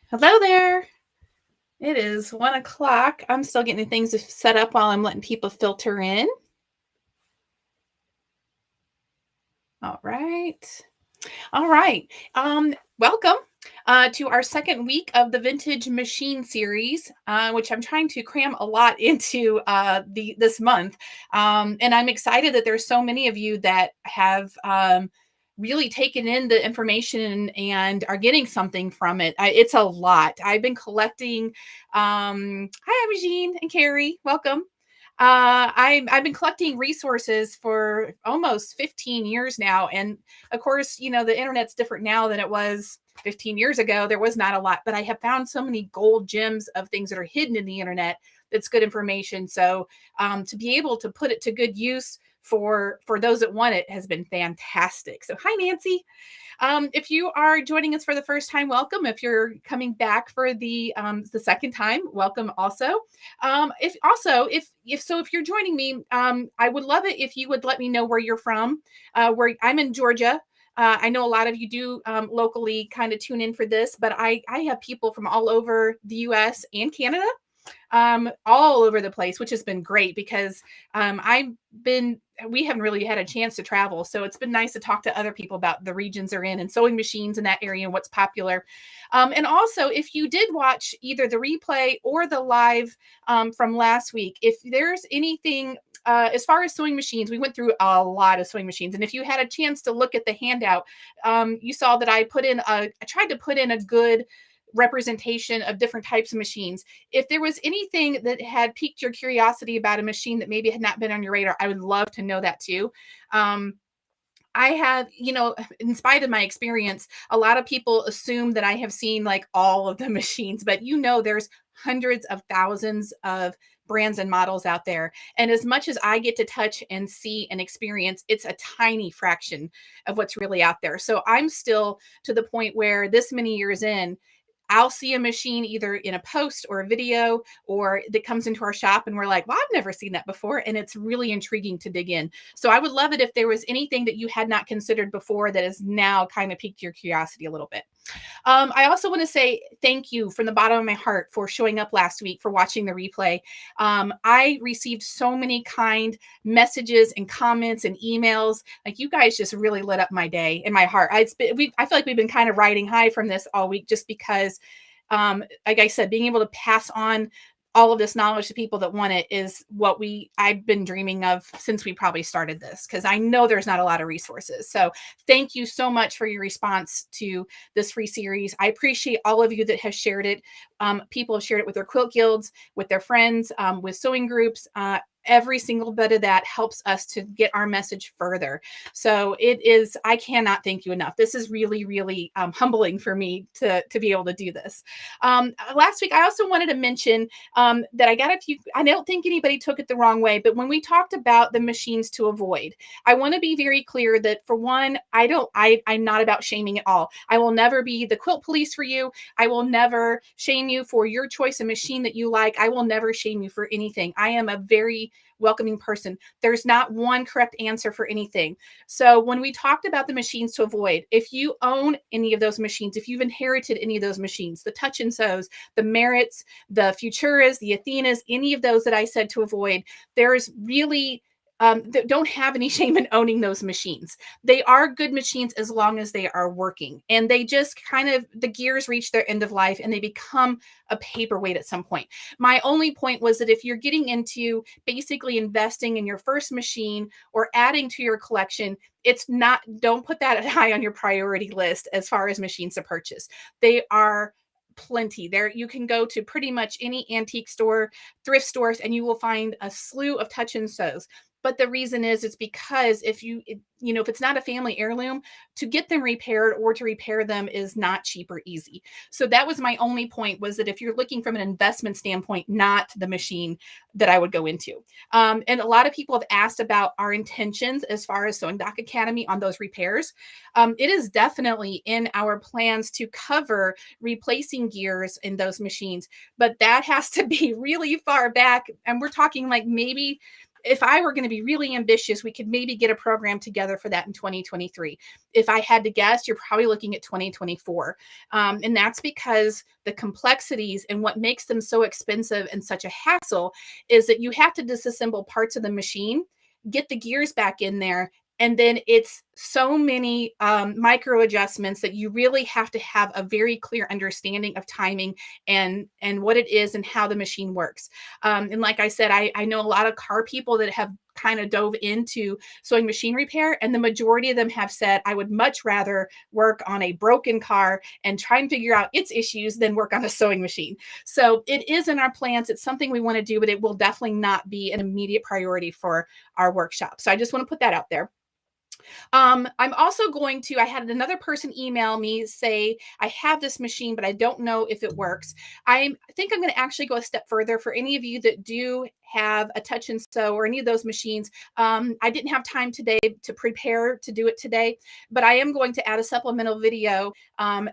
Hello there. It is 1 o'clock. I'm still getting things set up while I'm letting people filter in. All right. All right. Welcome to our second week of the Vintage Machine series, which I'm trying to cram a lot into the this month. And I'm excited that there's so many of you that have really taken in the information and are getting something from it. It's a lot. I've been collecting. Hi, I'm Jean and Carrie. Welcome. I've been collecting resources for almost 15 years now, and of course, the internet's different now than it was 15 years ago. There was not a lot, but I have found so many gold gems of things that are hidden in the internet. That's good information. So to be able to put it to good use for those that want it has been fantastic. So hi, Nancy. If you are joining us for the first time, welcome. If you're coming back for the second time, welcome also. If you're joining me, I would love it if you would let me know where you're from. Where I'm in Georgia. I know a lot of you do locally kind of tune in for this, but I have people from all over the U.S. and Canada, all over the place, which has been great because I've been we haven't really had a chance to travel. So it's been nice to talk to other people about the regions they're in and sewing machines in that area and what's popular. And also, if you did watch either the replay or the live from last week, if there's anything as far as sewing machines, we went through a lot of sewing machines. And if you had a chance to look at the handout, you saw that I tried to put in a good representation of different types of machines. If there was anything that had piqued your curiosity about a machine that maybe had not been on your radar, I would love to know that too. Um, I have, in spite of my experience, a lot of people assume that I have seen like all of the machines, but there's hundreds of thousands of brands and models out there. And as much as I get to touch and see and experience, it's a tiny fraction of what's really out there. So I'm still to the point where this many years in, I'll see a machine either in a post or a video or that comes into our shop and we're like, well, I've never seen that before. And it's really intriguing to dig in. So I would love it if there was anything that you had not considered before that has now kind of piqued your curiosity a little bit. I also want to say thank you from the bottom of my heart for showing up last week, for watching the replay. I received so many kind messages and comments and emails. Like you guys just really lit up my day and my heart. I feel like we've been kind of riding high from this all week just because, like I said, being able to pass on all of this knowledge to people that want it is what I've been dreaming of since we probably started this, because I know there's not a lot of resources. So thank you so much for your response to this free series. I appreciate all of you that have shared it. People have shared it with their quilt guilds, with their friends, with sewing groups. Every single bit of that helps us to get our message further. So I cannot thank you enough. This is really, really humbling for me to be able to do this. Last week, I also wanted to mention that I got a few, I don't think anybody took it the wrong way, but when we talked about the machines to avoid, I want to be very clear that for one, I'm not about shaming at all. I will never be the quilt police for you. I will never shame you for your choice of machine that you like. I will never shame you for anything. I am a very welcoming person. There's not one correct answer for anything. So when we talked about the machines to avoid, if you own any of those machines, if you've inherited any of those machines, the Touch and Sews, the Merits, the Futuras, the Athenas, any of those that I said to avoid, there's really don't have any shame in owning those machines. They are good machines as long as they are working, and they just kind of, the gears reach their end of life and they become a paperweight at some point. My only point was that if you're getting into basically investing in your first machine or adding to your collection, don't put that high on your priority list as far as machines to purchase. They are plenty there. You can go to pretty much any antique store, thrift stores, and you will find a slew of Touch and Sews. But the reason is it's because if it's not a family heirloom, to get them repaired or to repair them is not cheap or easy. So that was my only point, was that if you're looking from an investment standpoint, not the machine that I would go into. And a lot of people have asked about our intentions as far as Sewing Doc Academy on those repairs. It is definitely in our plans to cover replacing gears in those machines, but that has to be really far back. And we're talking like maybe if I were going to be really ambitious, we could maybe get a program together for that in 2023. If I had to guess, you're probably looking at 2024. And that's because the complexities and what makes them so expensive and such a hassle is that you have to disassemble parts of the machine, get the gears back in there, and then it's so many micro adjustments that you really have to have a very clear understanding of timing and what it is and how the machine works. And like I said, I know a lot of car people that have kind of dove into sewing machine repair, and the majority of them have said, I would much rather work on a broken car and try and figure out its issues than work on a sewing machine. So it is in our plans. It's something we want to do, but it will definitely not be an immediate priority for our workshop. So I just want to put that out there. I'm also going to, I had another person email me say, I have this machine, but I don't know if it works. I think I'm going to actually go a step further for any of you that do have a touch and sew or any of those machines. I didn't have time today to prepare to do it today, but I am going to add a supplemental video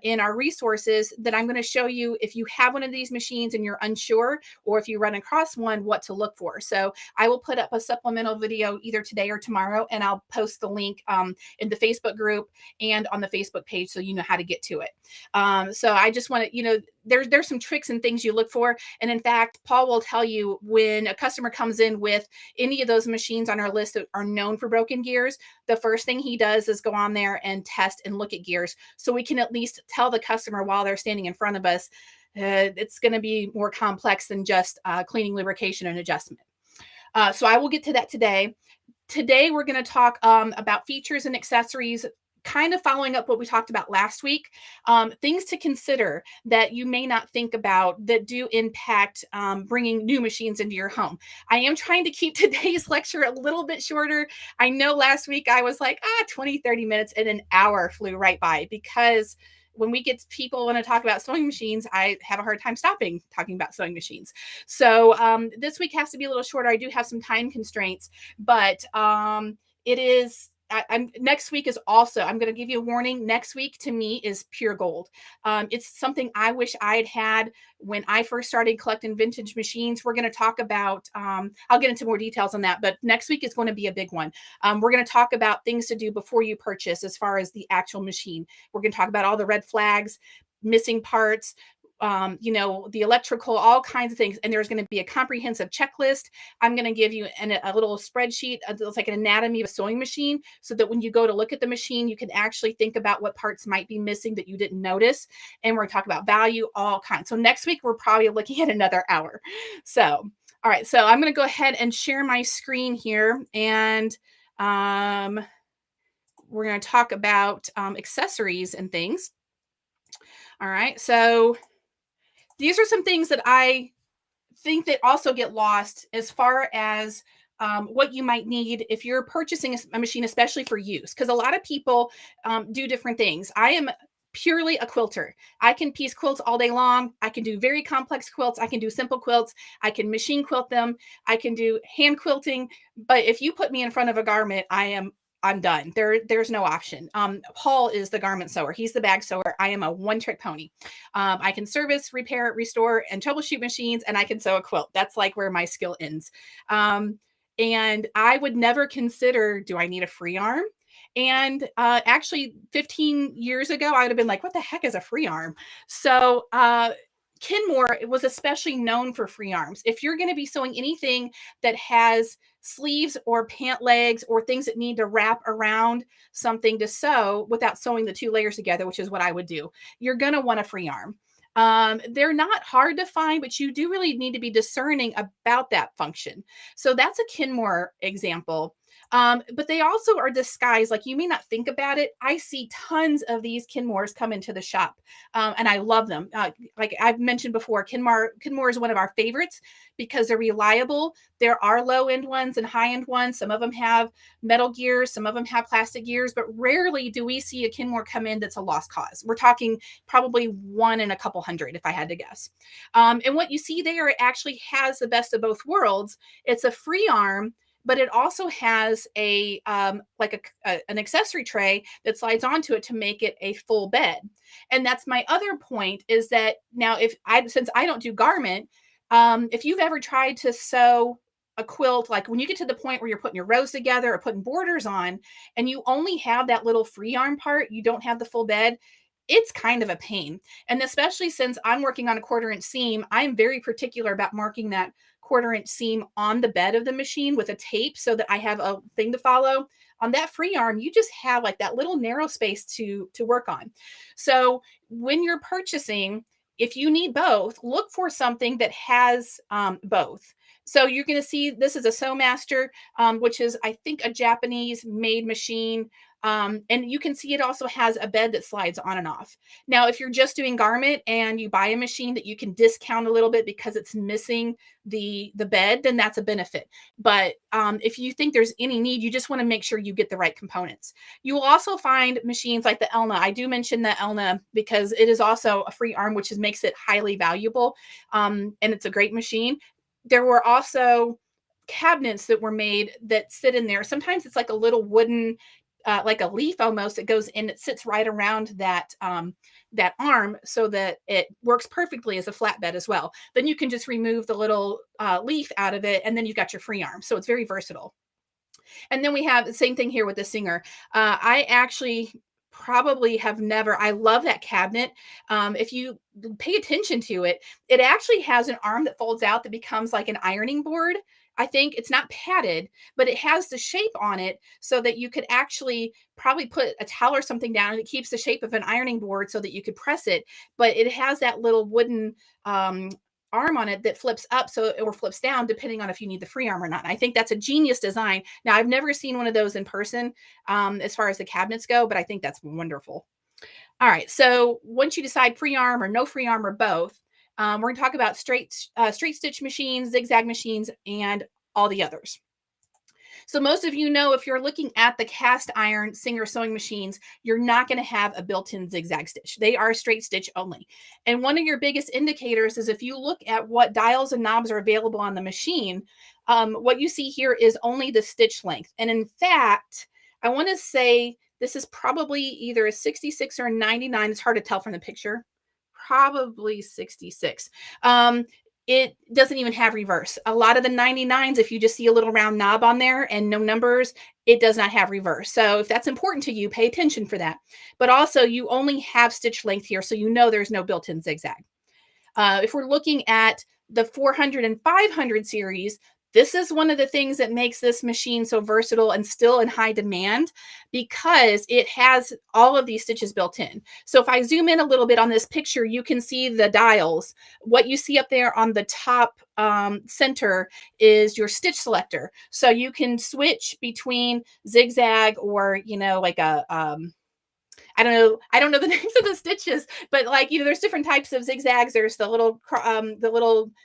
in our resources that I'm going to show you if you have one of these machines and you're unsure, or if you run across one, what to look for. So I will put up a supplemental video either today or tomorrow, and I'll post the link in the Facebook group and on the Facebook page so you know how to get to it. So I just want to, there's some tricks and things you look for. And in fact, Paul will tell you when a customer comes in with any of those machines on our list that are known for broken gears, the first thing he does is go on there and test and look at gears. So we can at least tell the customer while they're standing in front of us, it's going to be more complex than just cleaning, lubrication, and adjustment. So I will get to that today. Today, we're going to talk about features and accessories, kind of following up what we talked about last week. Things to consider that you may not think about that do impact bringing new machines into your home. I am trying to keep today's lecture a little bit shorter. I know last week I was like, 20, 30 minutes, and an hour flew right by because when we get people want to talk about sewing machines, I have a hard time stopping talking about sewing machines. So this week has to be a little shorter. I do have some time constraints, but it is. Next week is also, I'm going to give you a warning. Next week to me is pure gold. It's something I wish I'd had when I first started collecting vintage machines. We're going to talk about, I'll get into more details on that, but next week is going to be a big one. We're going to talk about things to do before you purchase as far as the actual machine. We're going to talk about all the red flags, missing parts, the electrical, all kinds of things. And there's going to be a comprehensive checklist. I'm going to give you a little spreadsheet. It's like an anatomy of a sewing machine, so that when you go to look at the machine, you can actually think about what parts might be missing that you didn't notice. And we're going to talk about value, all kinds. So next week, we're probably looking at another hour. So, all right. So I'm going to go ahead and share my screen here. And we're going to talk about accessories and things. All right. So these are some things that I think that also get lost as far as what you might need if you're purchasing a machine, especially for use, because a lot of people do different things. I am purely a quilter. I can piece quilts all day long. I can do very complex quilts. I can do simple quilts. I can machine quilt them. I can do hand quilting. But if you put me in front of a garment, I'm done. There's no option. Paul is the garment sewer. He's the bag sewer. I am a one-trick pony. I can service, repair, restore, and troubleshoot machines, and I can sew a quilt. That's like where my skill ends. And I would never consider, do I need a free arm? And actually, 15 years ago, I would have been like, what the heck is a free arm? So Kenmore was especially known for free arms. If you're going to be sewing anything that has sleeves or pant legs or things that need to wrap around something to sew without sewing the two layers together, which is what I would do, you're going to want a free arm. They're not hard to find, but you do really need to be discerning about that function. So that's a Kenmore example. But they also are disguised. Like, you may not think about it. I see tons of these Kenmores come into the shop, and I love them. Like I've mentioned before, Kenmore is one of our favorites because they're reliable. There are low-end ones and high-end ones. Some of them have metal gears, some of them have plastic gears, but rarely do we see a Kenmore come in that's a lost cause. We're talking probably one in a couple hundred, if I had to guess. And what you see there, it actually has the best of both worlds. It's a free arm, but it also has an accessory tray that slides onto it to make it a full bed. And that's my other point, is that now since I don't do garment, if you've ever tried to sew a quilt, like when you get to the point where you're putting your rows together or putting borders on, and you only have that little free arm part, you don't have the full bed, it's kind of a pain. And especially since I'm working on a 1/4 inch seam, I'm very particular about marking that 1/4 inch seam on the bed of the machine with a tape so that I have a thing to follow. On that free arm, you just have like that little narrow space to work on. So when you're purchasing, if you need both, look for something that has both. So you're going to see this is a Sewmaster, which is, I think, a Japanese made machine. And you can see it also has a bed that slides on and off. Now, if you're just doing garment and you buy a machine that you can discount a little bit because it's missing the bed, then that's a benefit. But if you think there's any need, you just want to make sure you get the right components. You will also find machines like the Elna. I do mention the Elna because it is also a free arm, which makes it highly valuable. And it's a great machine. There were also cabinets that were made that sit in there. Sometimes it's like a little wooden, like a leaf almost. It goes in. It sits right around that arm so that it works perfectly as a flatbed as well. Then you can just remove the little leaf out of it, and then you've got your free arm. So it's very versatile. And then we have the same thing here with the Singer. I actually probably have never, I love that cabinet. If you pay attention to it, it actually has an arm that folds out that becomes like an ironing board. I think it's not padded, but it has the shape on it so that you could actually probably put a towel or something down and it keeps the shape of an ironing board so that you could press it. But it has that little wooden arm on it that flips up so or flips down depending on if you need the free arm or not. I think that's a genius design. Now, I've never seen one of those in person as far as the cabinets go, but I think that's wonderful. All right, so once you decide free arm or no free arm or both, we're going to talk about straight stitch machines, zigzag machines, and all the others. So most of you know, if you're looking at the cast iron Singer sewing machines, you're not going to have a built-in zigzag stitch. They are straight stitch only. And one of your biggest indicators is if you look at what dials and knobs are available on the machine, what you see here is only the stitch length. And in fact, I want to say this is probably either a 66 or a 99. It's hard to tell from the picture. Probably 66. It doesn't even have reverse. A lot of the 99s, if you just see a little round knob on there and no numbers, it does not have reverse. So if that's important to you, pay attention for that. But also, you only have stitch length here, so you know there's no built-in zigzag. If we're looking at the 400 and 500 series, this is one of the things that makes this machine so versatile and still in high demand because it has all of these stitches built in. So if I zoom in a little bit on this picture, you can see the dials. What you see up there on the top center is your stitch selector. So you can switch between zigzag or, like a, I don't know the names of the stitches, but like, there's different types of zigzags. There's um,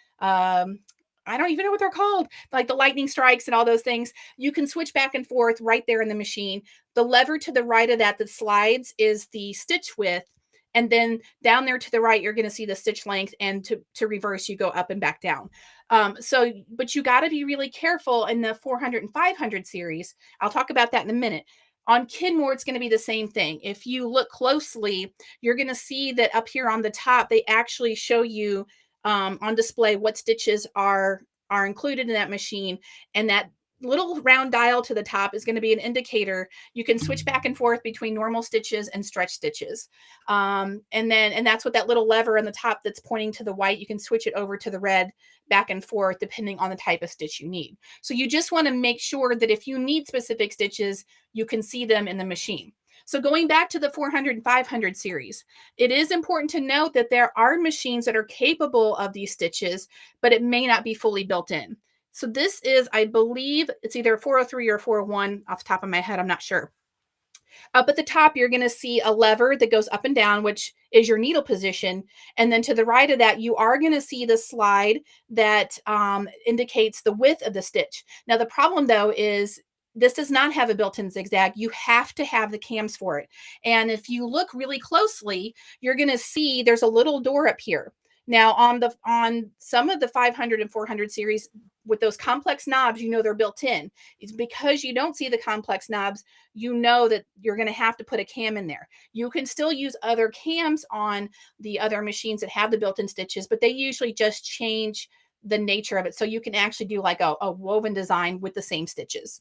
I don't even know what they're called, like the lightning strikes and all those things. You can switch back and forth right there in the machine. The lever to the right of that slides is the stitch width. And then down there to the right, you're going to see the stitch length. And to reverse, you go up and back down. But you got to be really careful in the 400 and 500 series. I'll talk about that in a minute. On Kenmore, it's going to be the same thing. If you look closely, you're going to see that up here on the top, they actually show you on display what stitches are included in that machine. And that little round dial to the top is going to be an indicator. You can switch back and forth between normal stitches and stretch stitches. And that's what that little lever on the top that's pointing to the white, you can switch it over to the red back and forth depending on the type of stitch you need. So you just want to make sure that if you need specific stitches, you can see them in the machine. So going back to the 400 and 500 series, it is important to note that there are machines that are capable of these stitches, but it may not be fully built in. So this is, I believe, it's either 403 or 401 off the top of my head. I'm not sure. Up at the top, you're going to see a lever that goes up and down, which is your needle position. And then to the right of that, you are going to see the slide that indicates the width of the stitch. Now, the problem, though, is this does not have a built-in zigzag. You have to have the cams for it. And if you look really closely, you're going to see there's a little door up here. Now, on some of the 500 and 400 series, with those complex knobs, they're built in. It's because you don't see the complex knobs, that you're going to have to put a cam in there. You can still use other cams on the other machines that have the built-in stitches, but they usually just change the nature of it. So you can actually do like a woven design with the same stitches.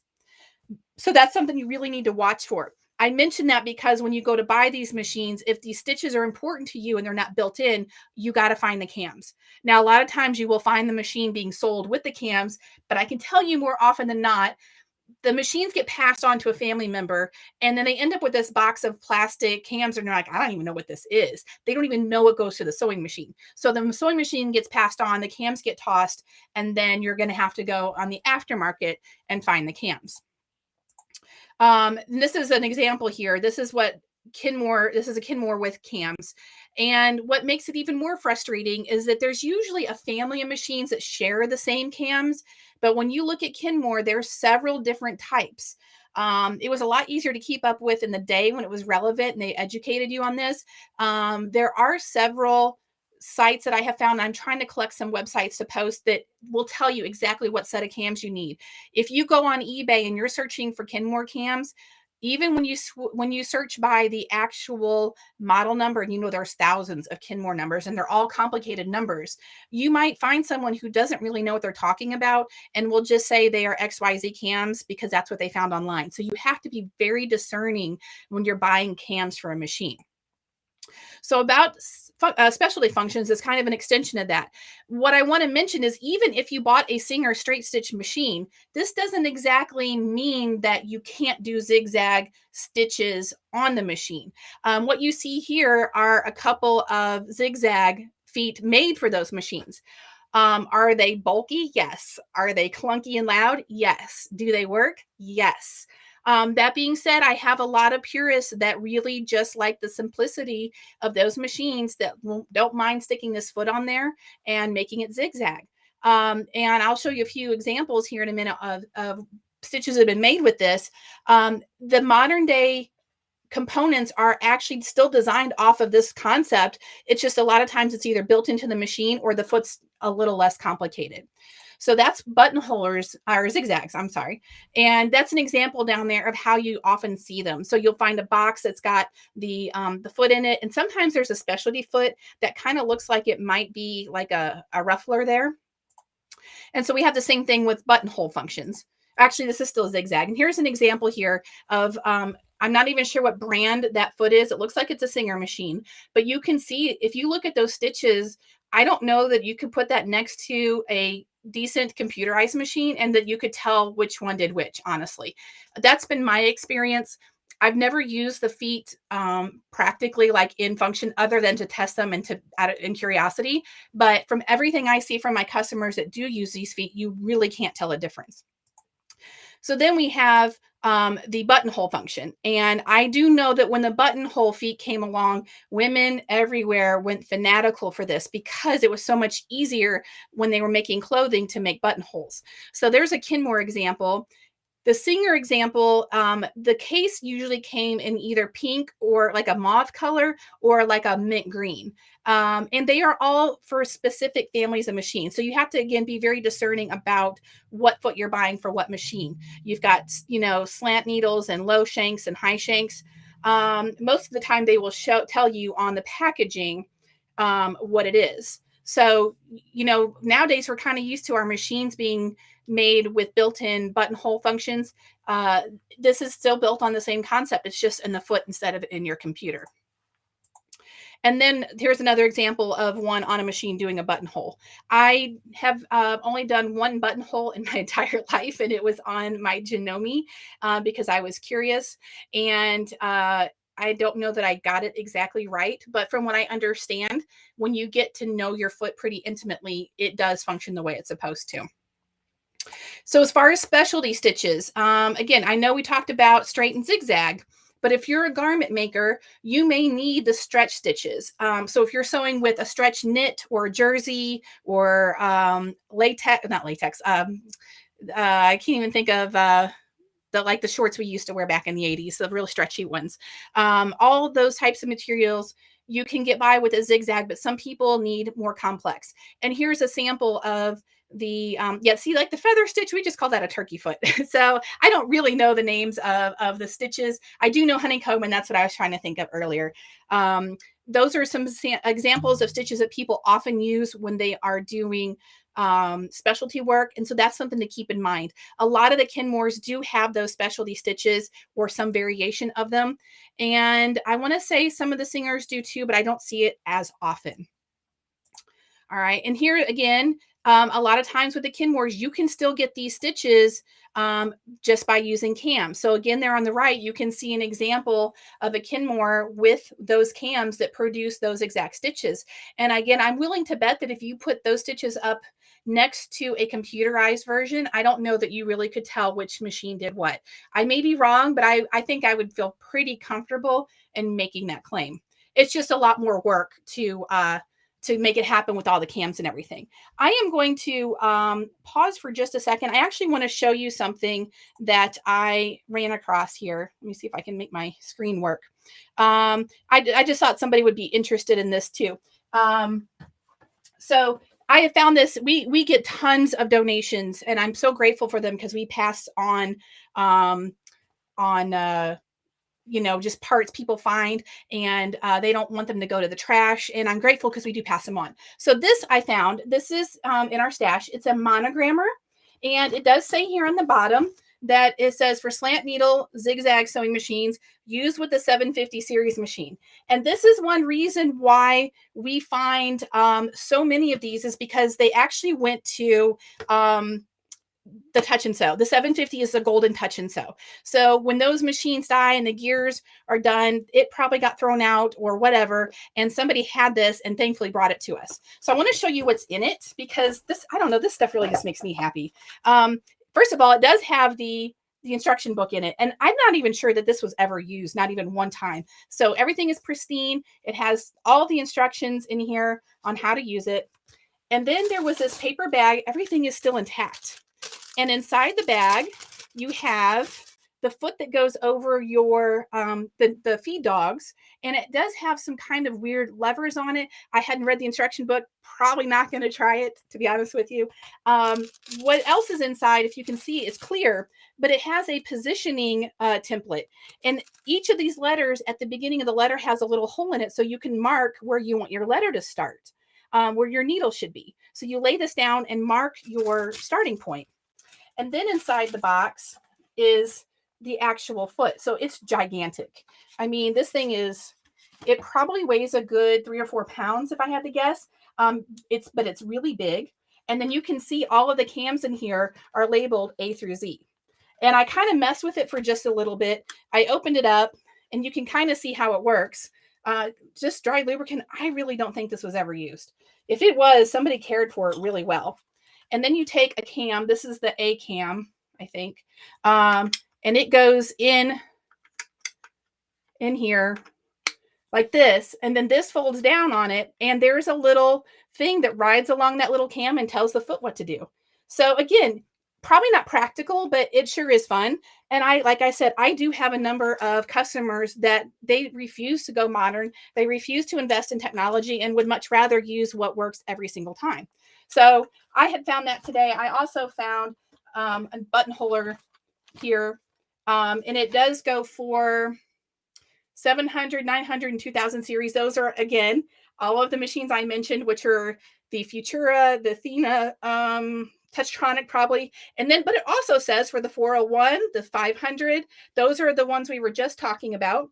So that's something you really need to watch for. I mentioned that because when you go to buy these machines, if these stitches are important to you and they're not built in, you got to find the cams. Now, a lot of times you will find the machine being sold with the cams, but I can tell you more often than not, the machines get passed on to a family member, and then they end up with this box of plastic cams, and they're like, I don't even know what this is. They don't even know what goes to the sewing machine. So the sewing machine gets passed on, the cams get tossed, and then you're going to have to go on the aftermarket and find the cams. This is an example here. This is what Kenmore, this is a Kenmore with cams. And what makes it even more frustrating is that there's usually a family of machines that share the same cams. But when you look at Kenmore, there's several different types. It was a lot easier to keep up with in the day when it was relevant and they educated you on this. There are several sites that I have found. I'm trying to collect some websites to post that will tell you exactly what set of cams you need. If you go on eBay and you're searching for Kenmore cams, even when you search by the actual model number, and you know there's thousands of Kenmore numbers and they're all complicated numbers, you might find someone who doesn't really know what they're talking about and will just say they are XYZ cams because that's what they found online. So you have to be very discerning when you're buying cams for a machine. So about specialty functions is kind of an extension of that. What I want to mention is even if you bought a Singer straight stitch machine, this doesn't exactly mean that you can't do zigzag stitches on the machine. What you see here are a couple of zigzag feet made for those machines. Are they bulky? Yes. Are they clunky and loud? Yes. Do they work? Yes. That being said, I have a lot of purists that really just like the simplicity of those machines that don't mind sticking this foot on there and making it zigzag. And I'll show you a few examples here in a minute of stitches that have been made with this. The modern day components are actually still designed off of this concept. It's just a lot of times it's either built into the machine or the foot's a little less complicated. So that's buttonholers or zigzags, I'm sorry. And that's an example down there of how you often see them. So you'll find a box that's got the foot in it. And sometimes there's a specialty foot that kind of looks like it might be like a ruffler there. And so we have the same thing with buttonhole functions. Actually, this is still a zigzag. And here's an example here of, I'm not even sure what brand that foot is. It looks like it's a Singer machine, but you can see if you look at those stitches, I don't know that you could put that next to a decent computerized machine and that you could tell which one did which, honestly. That's been my experience. I've never used the feet practically like in function other than to test them and to add it in curiosity. But from everything I see from my customers that do use these feet, you really can't tell a difference. So then we have the buttonhole function. And I do know that when the buttonhole feet came along, women everywhere went fanatical for this because it was so much easier when they were making clothing to make buttonholes. So there's a Kenmore example. The Singer example, the case usually came in either pink or like a mauve color or like a mint green. And they are all for specific families of machines. So you have to, again, be very discerning about what foot you're buying for what machine. You've got, slant needles and low shanks and high shanks. Most of the time they will tell you on the packaging what it is. So, nowadays we're kind of used to our machines being made with built-in buttonhole functions. This is still built on the same concept. It's just in the foot instead of in your computer. And then here's another example of one on a machine doing a buttonhole. I have only done one buttonhole in my entire life, and it was on my Janome because I was curious. And I don't know that I got it exactly right, but from what I understand, when you get to know your foot pretty intimately, it does function the way it's supposed to. So as far as specialty stitches, again, I know we talked about straight and zigzag, but if you're a garment maker, you may need the stretch stitches. So if you're sewing with a stretch knit or jersey or latex, not latex, I can't even think of the shorts we used to wear back in the 80s, the really stretchy ones. All of those types of materials, you can get by with a zigzag, but some people need more complex. And here's a sample of the see, like the feather stitch, we just call that a turkey foot. So I don't really know the names of the stitches. I do know honeycomb, and that's what I was trying to think of earlier. Those are some examples of stitches that people often use when they are doing specialty work. And so that's something to keep in mind. A lot of the Kenmores do have those specialty stitches or some variation of them. And I want to say some of the singers do too, but I don't see it as often. All right. And here again, a lot of times with the Kenmores, you can still get these stitches just by using cams. So again, there on the right, you can see an example of a Kenmore with those cams that produce those exact stitches. And again, I'm willing to bet that if you put those stitches up next to a computerized version, I don't know that you really could tell which machine did what. I may be wrong, but I think I would feel pretty comfortable in making that claim. It's just a lot more work to make it happen with all the cams and everything. I am going to pause for just a second. I actually want to show you something that I ran across here. Let me see if I can make my screen work. I just thought somebody would be interested in this too. So I have found this. We get tons of donations, and I'm so grateful for them because we pass on just parts people find, and they don't want them to go to the trash. And I'm grateful because we do pass them on. So this I found, this is in our stash. It's a monogrammer, and it does say here on the bottom that it says for slant needle zigzag sewing machines used with the 750 series machine. And this is one reason why we find so many of these is because they actually went to the touch and sew. The 750 is the golden touch and sew. So when those machines die and the gears are done, it probably got thrown out or whatever. And somebody had this and thankfully brought it to us. So I want to show you what's in it because this, I don't know, this stuff really just makes me happy. First of all, it does have the instruction book in it. And I'm not even sure that this was ever used, not even one time. So everything is pristine. It has all the instructions in here on how to use it. And then there was this paper bag. Everything is still intact. And inside the bag, you have the foot that goes over your the feed dogs, and it does have some kind of weird levers on it. I hadn't read the instruction book, probably not going to try it, to be honest with you. What else is inside, if you can see, is clear, but it has a positioning template, and each of these letters at the beginning of the letter has a little hole in it, so you can mark where you want your letter to start, where your needle should be. So you lay this down and mark your starting point. And then inside the box is the actual foot. So it's gigantic. I mean, this thing it probably weighs a good 3 or 4 pounds if I had to guess. But it's really big. And then you can see all of the cams in here are labeled A through Z. And I kind of messed with it for just a little bit. I opened it up and you can kind of see how it works. Just dry lubricant. I really don't think this was ever used. If it was, somebody cared for it really well. And then you take a cam. This is the A cam, I think. And it goes in here like this. And then this folds down on it. And there's a little thing that rides along that little cam and tells the foot what to do. So again, probably not practical, but it sure is fun. And like I said, I do have a number of customers that they refuse to go modern. They refuse to invest in technology and would much rather use what works every single time. So I had found that today. I also found a buttonholer here, and it does go for 700, 900, and 2000 series. Those are, again, all of the machines I mentioned, which are the Futura, the Athena, Touchtronic probably. And then, but it also says for the 401, the 500, those are the ones we were just talking about.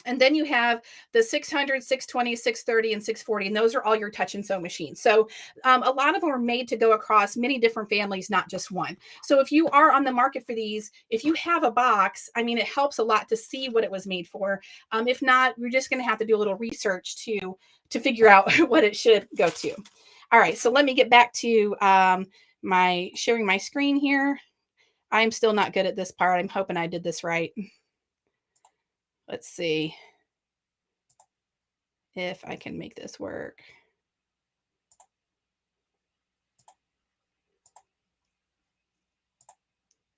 And then you have the 600, 620, 630, and 640, and those are all your touch and sew machines. So a lot of them are made to go across many different families, not just one. So if you are on the market for these, if you have a box, I mean, it helps a lot to see what it was made for. If not, you're just going to have to do a little research to figure out what it should go to. All right, so let me get back to my sharing my screen here. I'm still not good at this part. I'm hoping I did this right. Let's see if I can make this work.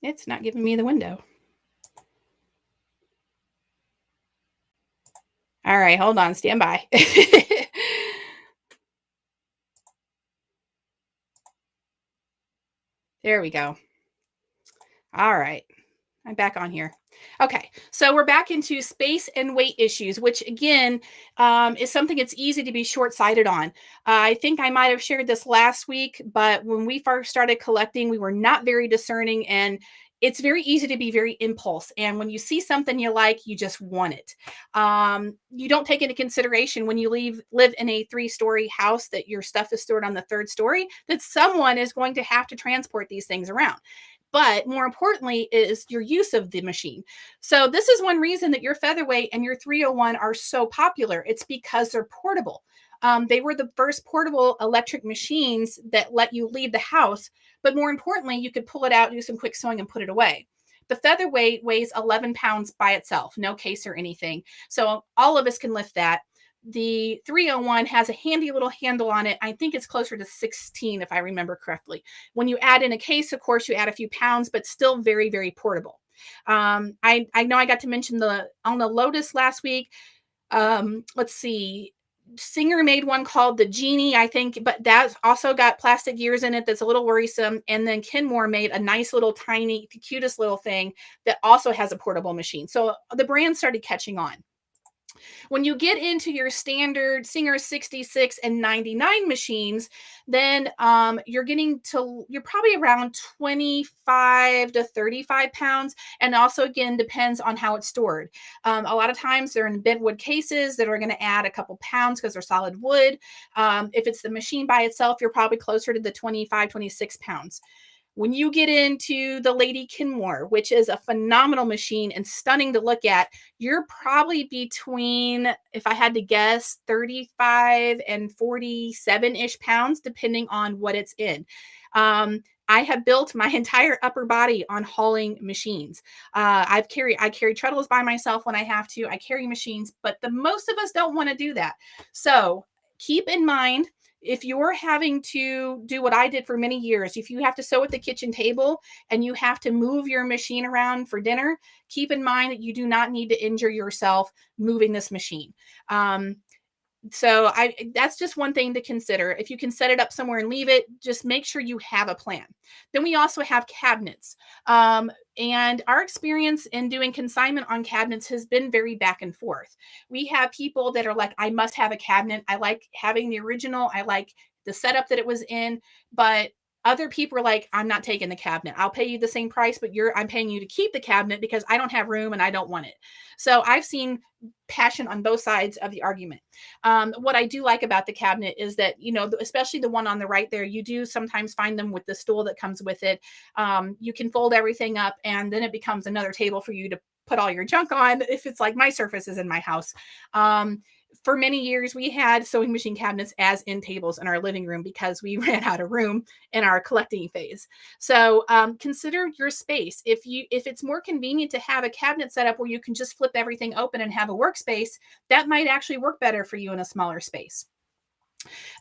It's not giving me the window. All right, hold on, stand by. There we go. All right. I'm back on here. Okay, so we're back into space and weight issues, which again is something it's easy to be short sighted on. I think I might have shared this last week, but when we first started collecting, we were not very discerning, and it's very easy to be very impulse. And when you see something you like, you just want it. You don't take into consideration when you live in a 3-story house that your stuff is stored on the 3rd story, that someone is going to have to transport these things around. But more importantly is your use of the machine. So this is one reason that your featherweight and your 301 are so popular. It's because they're portable. They were the first portable electric machines that let you leave the house, but more importantly, you could pull it out, do some quick sewing, and put it away. The featherweight weighs 11 pounds by itself, no case or anything. So all of us can lift that. The 301 has a handy little handle on it. I think it's closer to 16, if I remember correctly. When you add in a case, of course, you add a few pounds, but still very, very portable. I know I got to mention the on the Lotus last week. Let's see. Singer made one called the Genie, I think, but that's also got plastic gears in it. That's a little worrisome. And then Kenmore made a nice little tiny, the cutest little thing that also has a portable machine. So the brand started catching on. When you get into your standard Singer 66 and 99 machines, then you're probably around 25 to 35 pounds. And also, again, depends on how it's stored. A lot of times they're in bentwood cases that are going to add a couple pounds because they're solid wood. If it's the machine by itself, you're probably closer to the 25, 26 pounds. When you get into the Lady Kenmore, which is a phenomenal machine and stunning to look at, you're probably between, if I had to guess, 35 and 47-ish pounds, depending on what it's in. I have built my entire upper body on hauling machines. I carry treadles by myself when I have to. I carry machines, but the most of us don't want to do that. So keep in mind, if you're having to do what I did for many years, if you have to sew at the kitchen table and you have to move your machine around for dinner, keep in mind that you do not need to injure yourself moving this machine. So that's just one thing to consider. If you can set it up somewhere and leave it, just make sure you have a plan. Then we also have cabinets. And our experience in doing consignment on cabinets has been very back and forth. We have people that are like, I must have a cabinet. I like having the original. I like the setup that it was in. But other people are like, I'm not taking the cabinet. I'll pay you the same price, but I'm paying you to keep the cabinet because I don't have room and I don't want it. So I've seen passion on both sides of the argument. What I do like about the cabinet is that, especially the one on the right there, you do sometimes find them with the stool that comes with it. You can fold everything up and then it becomes another table for you to put all your junk on if it's like my surfaces in my house. For many years, we had sewing machine cabinets as end tables in our living room because we ran out of room in our collecting phase. So consider your space. If it's more convenient to have a cabinet set up where you can just flip everything open and have a workspace, that might actually work better for you in a smaller space.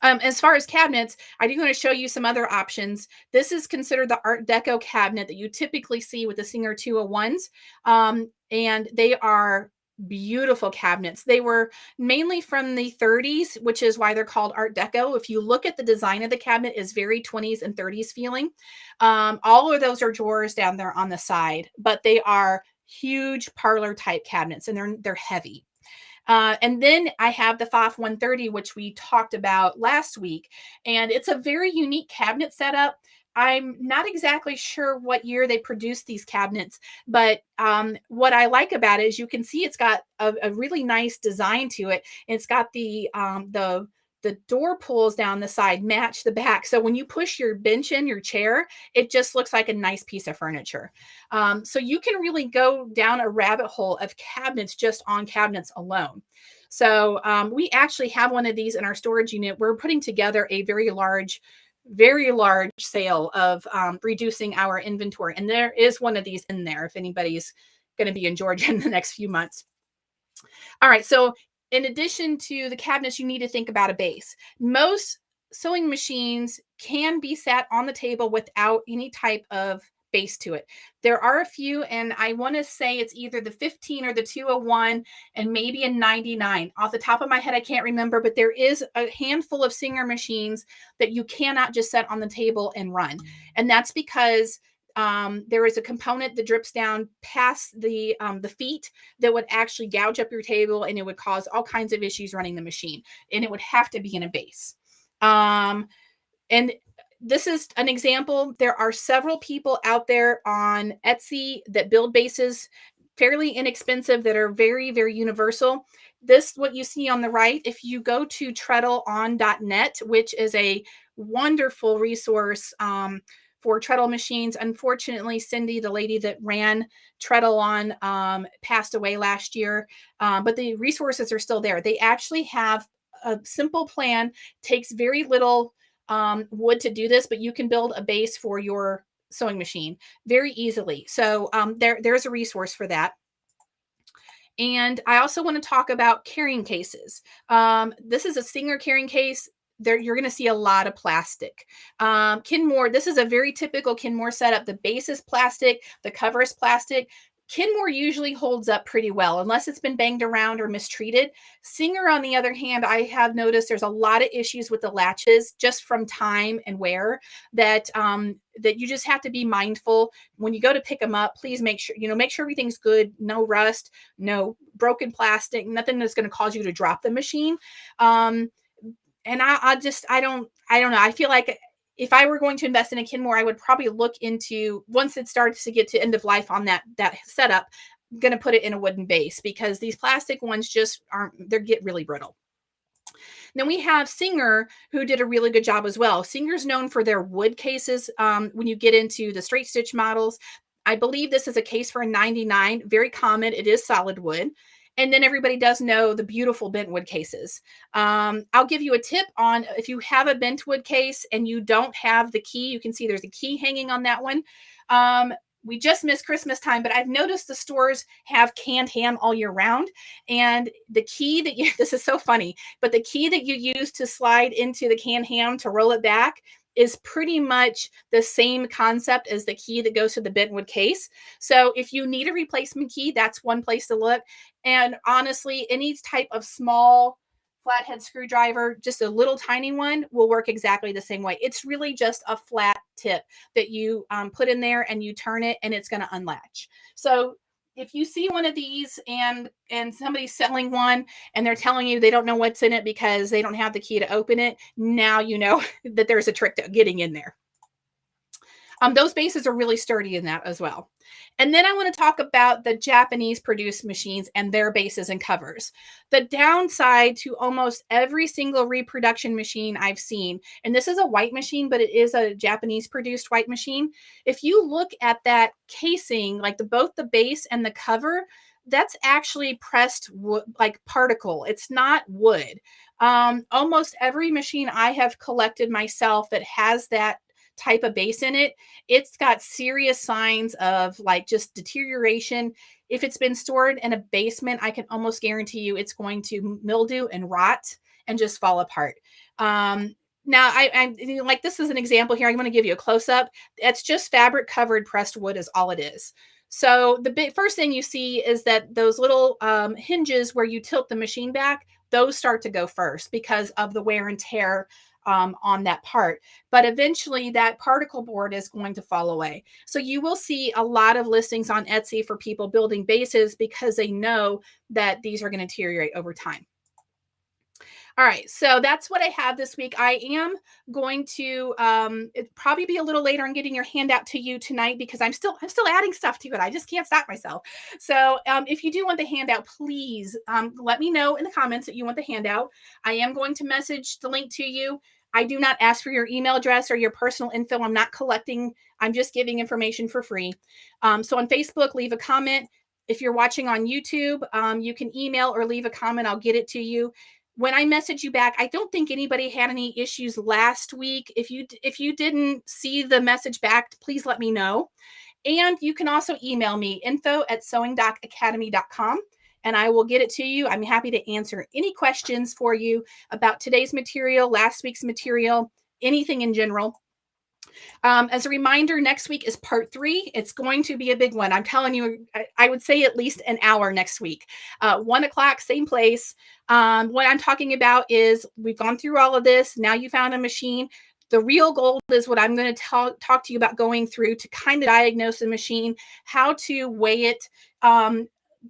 As far as cabinets, I do want to show you some other options. This is considered the Art Deco cabinet that you typically see with the Singer 201s. And they are beautiful cabinets. They were mainly from the 30s, which is why they're called Art Deco. If you look at the design of the cabinet, is very 20s and 30s feeling. All of those are drawers down there on the side, but they are huge parlor type cabinets and they're heavy. And then I have the FOF 130, which we talked about last week. And it's a very unique cabinet setup. I'm not exactly sure what year they produced these cabinets, but what I like about it is you can see it's got a really nice design to it. It's got the door pulls down the side match the back. So when you push your bench in, your chair, it just looks like a nice piece of furniture. So you can really go down a rabbit hole of cabinets just on cabinets alone. So we actually have one of these in our storage unit. We're putting together a very large sale of reducing our inventory. And there is one of these in there if anybody's going to be in Georgia in the next few months. All right. So in addition to the cabinets, you need to think about a base. Most sewing machines can be sat on the table without any type of base to it. There are a few, and I want to say it's either the 15 or the 201 and maybe a 99. Off the top of my head, I can't remember, but there is a handful of Singer machines that you cannot just set on the table and run. And that's because there is a component that drips down past the feet that would actually gouge up your table, and it would cause all kinds of issues running the machine. And it would have to be in a base. And this is an example. There are several people out there on Etsy that build bases fairly inexpensive that are very, very universal. This, what you see on the right, if you go to treadleon.net, which is a wonderful resource for treadle machines. Unfortunately, Cindy, the lady that ran Treadle On, passed away last year, but the resources are still there. They actually have a simple plan, takes very little wood to do this, but you can build a base for your sewing machine very easily. So there's a resource for that. And I also want to talk about carrying cases. This is a Singer carrying case. There, you're going to see a lot of plastic. Kenmore, this is a very typical Kenmore setup. The base is plastic, the cover is plastic. Kenmore usually holds up pretty well unless it's been banged around or mistreated. Singer, on the other hand, I have noticed there's a lot of issues with the latches just from time and wear that that you just have to be mindful when you go to pick them up. Please make sure everything's good, no rust, no broken plastic, nothing that's going to cause you to drop the machine. And I don't know. I feel like if I were going to invest in a Kenmore, I would probably look into, once it starts to get to end of life on that setup, I'm going to put it in a wooden base, because these plastic ones just they get really brittle. Then we have Singer, who did a really good job as well. Singer's known for their wood cases. When you get into the straight stitch models, I believe this is a case for a 99, very common. It is solid wood. And then everybody does know the beautiful bentwood cases. I'll give you a tip on, if you have a bentwood case and you don't have the key, you can see there's a key hanging on that one. We just missed Christmas time, but I've noticed the stores have canned ham all year round. And the key that this is so funny, but the key that you use to slide into the canned ham to roll it back is pretty much the same concept as the key that goes to the bentwood case. So if you need a replacement key, that's one place to look. And honestly, any type of small flathead screwdriver, just a little tiny one, will work exactly the same way. It's really just a flat tip that you put in there and you turn it and it's going to unlatch. So if you see one of these and somebody's selling one and they're telling you they don't know what's in it because they don't have the key to open it, now you know that there's a trick to getting in there. Those bases are really sturdy in that as well. And then I want to talk about the Japanese produced machines and their bases and covers. The downside to almost every single reproduction machine I've seen, and this is a white machine, but it is a Japanese produced white machine. If you look at that casing, like both the base and the cover, that's actually pressed wood, like particle. It's not wood. Almost every machine I have collected myself that has that type of base in it, it's got serious signs of like just deterioration. If it's been stored in a basement, I can almost guarantee you it's going to mildew and rot and just fall apart. Now, I'm like, this is an example here. I'm going to give you a close up. It's just fabric covered pressed wood is all it is. So the first thing you see is that those little hinges where you tilt the machine back, those start to go first because of the wear and tear on that part. But eventually that particle board is going to fall away. So you will see a lot of listings on Etsy for people building bases because they know that these are going to deteriorate over time. All right, so that's what I have this week. I am going to it probably be a little later on getting your handout to you tonight because I'm still adding stuff to it. I just can't stop myself. So if you do want the handout, please let me know in the comments that you want the handout. I am going to message the link to you. I do not ask for your email address or your personal info. I'm not collecting. I'm just giving information for free. So on Facebook, leave a comment. If you're watching on YouTube, you can email or leave a comment. I'll get it to you. When I message you back, I don't think anybody had any issues last week. If you didn't see the message back, please let me know. And you can also email me, info@sewingdocacademy.com, and I will get it to you. I'm happy to answer any questions for you about today's material, last week's material, anything in general. As a reminder, next week is part 3. It's going to be a big one. I'm telling you, I would say at least an hour next week. 1 o'clock, same place. What I'm talking about is we've gone through all of this. Now you found a machine. The real gold is what I'm going to talk to you about going through to kind of diagnose the machine, how to weigh it.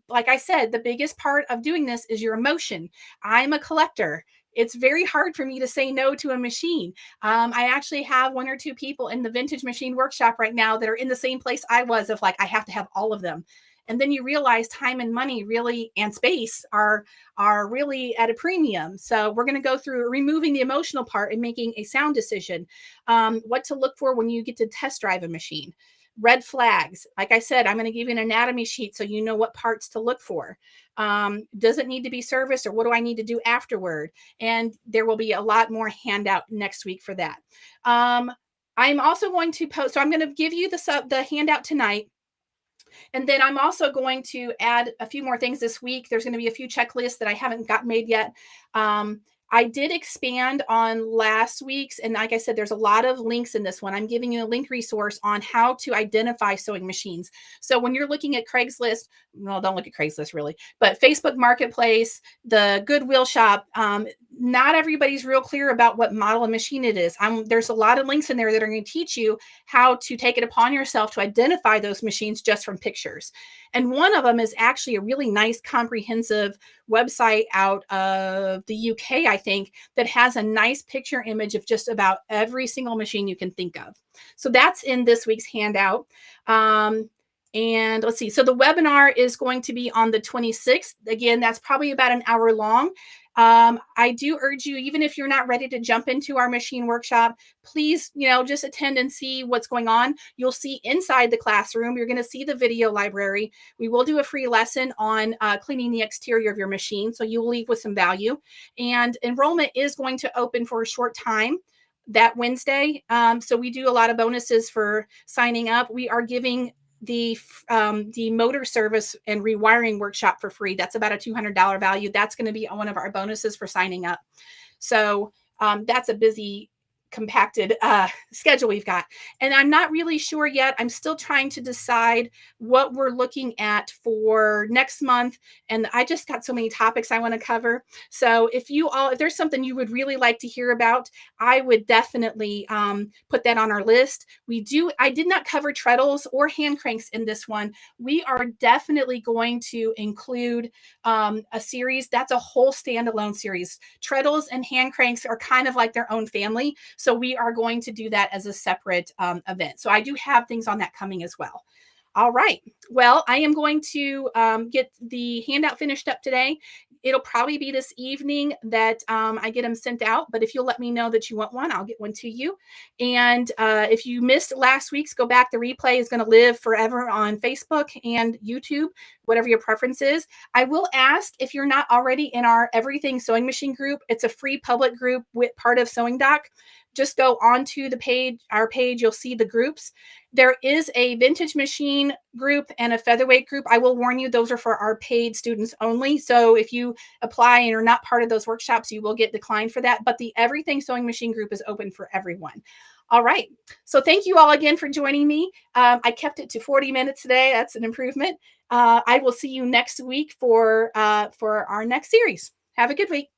Like I said, the biggest part of doing this is your emotion. I'm a collector. It's very hard for me to say no to a machine. I actually have one or two people in the vintage machine workshop right now that are in the same place I was, of like, I have to have all of them. And then you realize time and money really, and space are really at a premium. So we're going to go through removing the emotional part and making a sound decision. What to look for when you get to test drive a machine. Red flags. Like I said, I'm going to give you an anatomy sheet so you know what parts to look for. Does it need to be serviced, or what do I need to do afterward? And there will be a lot more handout next week for that. I'm also going to post, so I'm going to give you the handout tonight. And then I'm also going to add a few more things this week. There's going to be a few checklists that I haven't got made yet. I did expand on last week's, and like I said, there's a lot of links in this one. I'm giving you a link resource on how to identify sewing machines. So when you're looking at Craigslist, well, don't look at Craigslist really, but Facebook Marketplace, the Goodwill shop, not everybody's real clear about what model of machine it is. There's a lot of links in there that are going to teach you how to take it upon yourself to identify those machines just from pictures. And one of them is actually a really nice comprehensive website out of the UK, I think, that has a nice picture image of just about every single machine you can think of. So that's in this week's handout. And let's see. So the webinar is going to be on the 26th. Again, that's probably about an hour long. I do urge you, even if you're not ready to jump into our machine workshop, please, just attend and see what's going on. You'll see inside the classroom, you're going to see the video library. We will do a free lesson on cleaning the exterior of your machine, so you'll leave with some value. And enrollment is going to open for a short time that Wednesday. So we do a lot of bonuses for signing up. We are giving the motor service and rewiring workshop for free. That's about a $200 value. That's going to be one of our bonuses for signing up. So that's a busy, compacted schedule we've got. And I'm not really sure yet. I'm still trying to decide what we're looking at for next month. And I just got so many topics I want to cover. So if there's something you would really like to hear about, I would definitely put that on our list. I did not cover treadles or hand cranks in this one. We are definitely going to include a series that's a whole standalone series. Treadles and hand cranks are kind of like their own family. So we are going to do that as a separate event. So I do have things on that coming as well. All right. Well, I am going to get the handout finished up today. It'll probably be this evening that I get them sent out. But if you'll let me know that you want one, I'll get one to you. And if you missed last week's, go back. The replay is going to live forever on Facebook and YouTube, whatever your preference is. I will ask, if you're not already in our Everything Sewing Machine group, it's a free public group with part of Sewing Doc. Just go onto the page, our page, you'll see the groups. There is a vintage machine group and a featherweight group. I will warn you, those are for our paid students only. So if you apply and are not part of those workshops, you will get declined for that. But the Everything Sewing Machine group is open for everyone. All right. So thank you all again for joining me. I kept it to 40 minutes today. That's an improvement. I will see you next week for our next series. Have a good week.